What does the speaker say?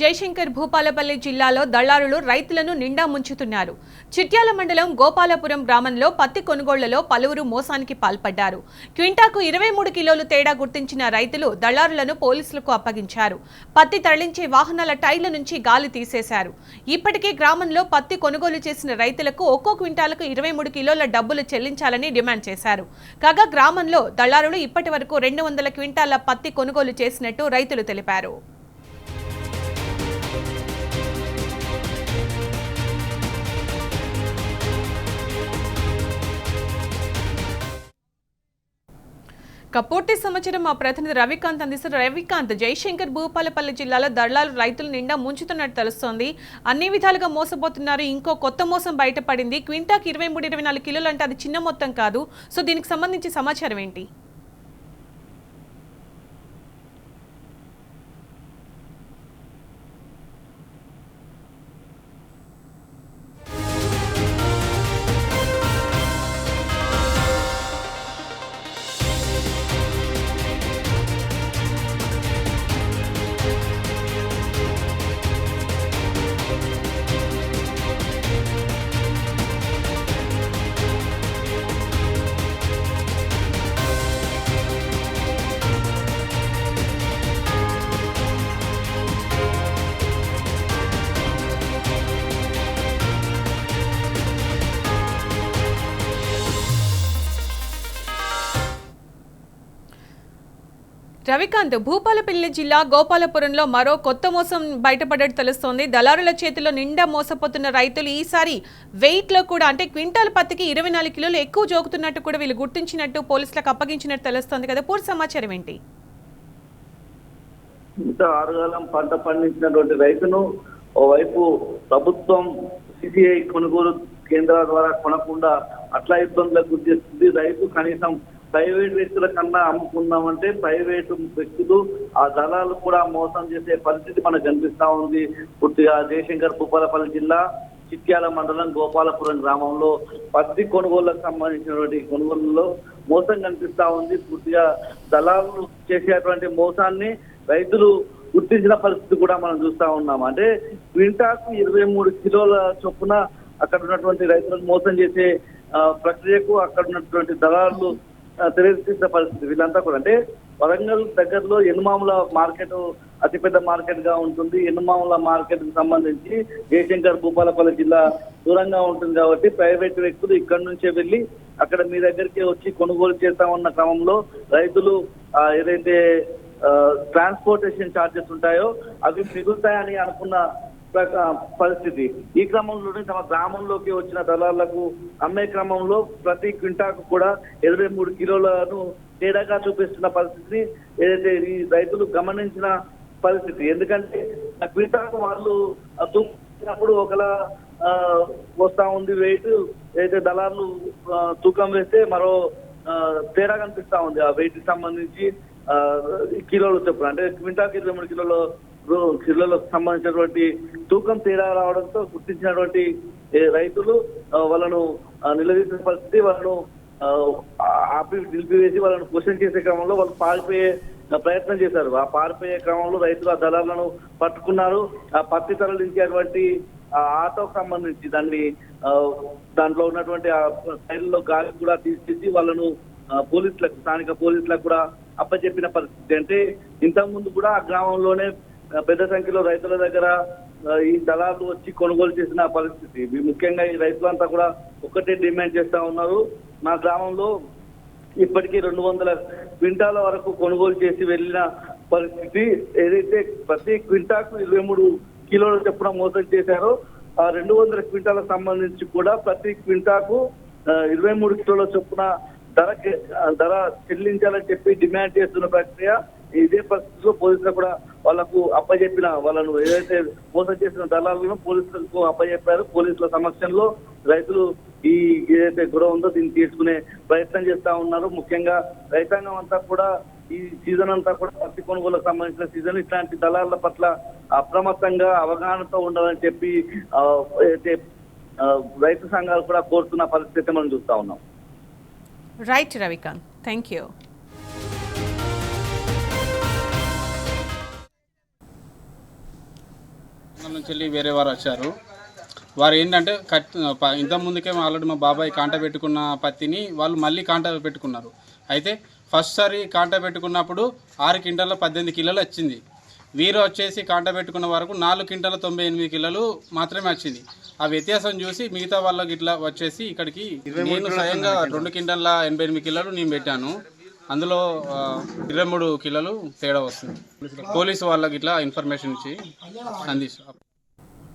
జయశంకర్ భూపాలపల్లి జిల్లాలో దళారులు రైతులను నిండా ముంచుతున్నారు. చిట్యాల మండలం గోపాలపురం గ్రామంలో పత్తి కొనుగోళ్లలో పలువురు మోసానికి పాల్పడ్డారు. క్వింటాకు 23 కిలోలు తేడా గుర్తించిన రైతులు దళారులను పోలీసులకు అప్పగించారు. పత్తి తరలించే వాహనాల టైర్ల నుంచి గాలి తీసేశారు. ఇప్పటికే గ్రామంలో పత్తి కొనుగోలు చేసిన రైతులకు ఒక్కో క్వింటాలకు 23 కిలోల డబ్బులు చెల్లించాలని డిమాండ్ చేశారు. కాగా గ్రామంలో దళారులు ఇప్పటి వరకు 200 క్వింటాల పత్తి కొనుగోలు చేసినట్టు రైతులు తెలిపారు. పూర్తి సమాచారం మా ప్రతినిధి రవికాంత్ అందిస్తారు. రవికాంత్, జయశంకర్ భూపాలపల్లి జిల్లాలో దళాలు రైతులు నిండా ముంచుతున్నట్టు తెలుస్తోంది. అన్ని విధాలుగా మోసపోతున్నారు. ఇంకో కొత్త మోసం బయటపడింది. క్వింటాకి 23-24 కిలోలు అంటే అది చిన్న మొత్తం కాదు. సో దీనికి సంబంధించి సమాచారం ఏంటి? రవికాంత్, భూపాలపల్లి జిల్లా గోపాలపురంలో మరో కొత్త మోసం బయటపడ్డట్టు తెలుస్తోంది. దళారుల చేతిలో నిండా మోసపోతున్న రైతులు ఈసారి వెయిట్ లో కూడా అంటే క్వింటాల్ పత్తికి 24 కిలోలు ఎక్కువ జోకుతున్నట్టు కూడా వీళ్ళు గుర్తించినట్టు పోలీసులకు అప్పగించినట్టు తెలుస్తోంది కదా. పూర్తి సమాచారం ఏంటి? ఆరుగాలం పంట పండించినటువంటి రైతును ఓవైపు ప్రభుత్వం సిసిఐ కొనుగోలు కేంద్రాల ద్వారా కొనకుండా అట్లా ఇబ్బందులకు గురి చేస్తుంది. రైతు కనీసం ప్రైవేట్ వ్యక్తుల కన్నా అమ్ముకుందామంటే ప్రైవేటు వ్యక్తులు ఆ దళాలు కూడా మోసం చేసే పరిస్థితి మనకు కనిపిస్తా ఉంది. పూర్తిగా జయశంకర్ భూపాలపల్లి జిల్లా చిట్యాల మండలం గోపాలపురం గ్రామంలో పత్తి కొనుగోళ్లకు సంబంధించినటువంటి కొనుగోళ్లలో మోసం కనిపిస్తా ఉంది. పూర్తిగా దళాలు చేసేటువంటి మోసాన్ని రైతులు గుర్తించిన పరిస్థితి కూడా మనం చూస్తా ఉన్నాం. అంటే క్వింటాకు 23 కిలోల చొప్పున అక్కడ ఉన్నటువంటి రైతులను మోసం చేసే ప్రక్రియకు అక్కడ ఉన్నటువంటి దళాలు తెలియజేసిన పరిస్థితి. వీళ్ళంతా కూడా అంటే వరంగల్ దగ్గరలో ఎనుమాముల మార్కెట్ అతిపెద్ద మార్కెట్ గా ఉంటుంది. ఎనుమాముల మార్కెట్ కు సంబంధించి జయశంకర్ భూపాలపల్లి జిల్లా దూరంగా ఉంటుంది కాబట్టి ప్రైవేట్ వ్యక్తులు ఇక్కడ నుంచే వెళ్ళి అక్కడ మీ దగ్గరికి వచ్చి కొనుగోలు చేస్తామన్న క్రమంలో రైతులు ఏదైతే ట్రాన్స్పోర్టేషన్ ఛార్జెస్ ఉంటాయో అవి మిగులుతాయని అనుకున్న పరిస్థితి. ఈ క్రమంలోనే తమ గ్రామంలోకి వచ్చిన దళాలకు అమ్మే క్రమంలో ప్రతి క్వింటాకు కూడా 23 కిలోలను తేడాగా చూపిస్తున్న పరిస్థితిని ఏదైతే ఈ రైతులు గమనించిన పరిస్థితి. ఎందుకంటే ఆ క్వింటాకు వాళ్ళు తూకినప్పుడు ఒకలా వస్తా ఉంది వెయిట్, ఏదైతే దళాలు తూకం వేస్తే మరో తేడా కనిపిస్తా ఉంది. ఆ వెయిట్ కి సంబంధించి కిలోలు చొప్పున అంటే క్వింటాకు 23 కిలోలకు సంబంధించినటువంటి తూకం తేడా రావడంతో గుర్తించినటువంటి రైతులు వాళ్ళను నిలదీసిన పరిస్థితి. వాళ్ళను నిలిపివేసి వాళ్ళను క్వశ్చన్ చేసే క్రమంలో వాళ్ళు పారిపోయే ప్రయత్నం చేశారు. ఆ పారిపోయే క్రమంలో రైతులు ఆ దళాలను పట్టుకున్నారు. ఆ పత్తి తరలించేటువంటి ఆటోకు సంబంధించి దాంట్లో ఉన్నటువంటి టైర్లలో గాలి కూడా తీసేసి వాళ్ళను పోలీసులకు స్థానిక పోలీసులకు కూడా అప్పచెప్పిన పరిస్థితి. అంటే ఇంతకుముందు కూడా ఆ గ్రామంలోనే పెద్ద సంఖ్యలో రైతుల దగ్గర ఈ దళాలు వచ్చి కొనుగోలు చేసిన పరిస్థితి. ముఖ్యంగా ఈ రైతులంతా కూడా ఒకటే డిమాండ్ చేస్తా ఉన్నారు. మా గ్రామంలో ఇప్పటికీ 200 క్వింటాల వరకు కొనుగోలు చేసి వెళ్ళిన పరిస్థితి. ఏదైతే ప్రతి క్వింటాకు 23 కిలోల చొప్పున మోసం చేశారో ఆ 200 క్వింటాలకు సంబంధించి కూడా ప్రతి క్వింటాకు 23 కిలోల చొప్పున ధర చెల్లించాలని చెప్పి డిమాండ్ చేస్తున్న ప్రక్రియ. ఇదే పరిస్థితిలో పోలీసులు కూడా వాళ్ళకు అప్పచెప్పిన వాళ్ళను ఏదైతే మోసం చేసిన దళాలను పోలీసులకు అప్పచెప్పారు. పోలీసుల సమక్షంలో రైతులు ఈ ఏదైతే గొడవ ఉందో దీన్ని తీసుకునే ప్రయత్నం చేస్తా ఉన్నారు. ముఖ్యంగా రైతాంగం అంతా కూడా ఈ సీజన్ అంతా కూడా పత్తి కొనుగోలుకు సంబంధించిన సీజన్ ఇట్లాంటి దళాల పట్ల అప్రమత్తంగా అవగాహనతో ఉండాలని చెప్పి అయితే రైతు సంఘాలు కూడా కోరుతున్న పరిస్థితి మనం చూస్తా ఉన్నాం. Right Ravikanth, thank you. నుంచి వెళ్ళి వేరే వారు వచ్చారు. వారు ఏంటంటే ఇంత ముందుకే ఆల్రెడీ మా బాబాయ్ కాంట పెట్టుకున్న పత్తిని వాళ్ళు మళ్ళీ కాంట పెట్టుకున్నారు. అయితే ఫస్ట్ సారి కాంట పెట్టుకున్నప్పుడు 6 క్వింటాల 18 కిలోలు వచ్చింది. వీరు వచ్చేసి కాంట పెట్టుకున్న వరకు 4 క్వింటాల 98 కిలోలు మాత్రమే వచ్చింది. ఆ వ్యత్యాసం చూసి మిగతా వాళ్ళకి ఇట్లా వచ్చేసి ఇక్కడికి నేను స్వయంగా 2 క్వింటాల 88 కిలోలు నేను పెట్టాను. అందులో 23 కిలోలు తేడా వస్తుంది. పోలీసు వాళ్ళకి ఇట్లా ఇన్ఫర్మేషన్ ఇచ్చి అందిస్తాం.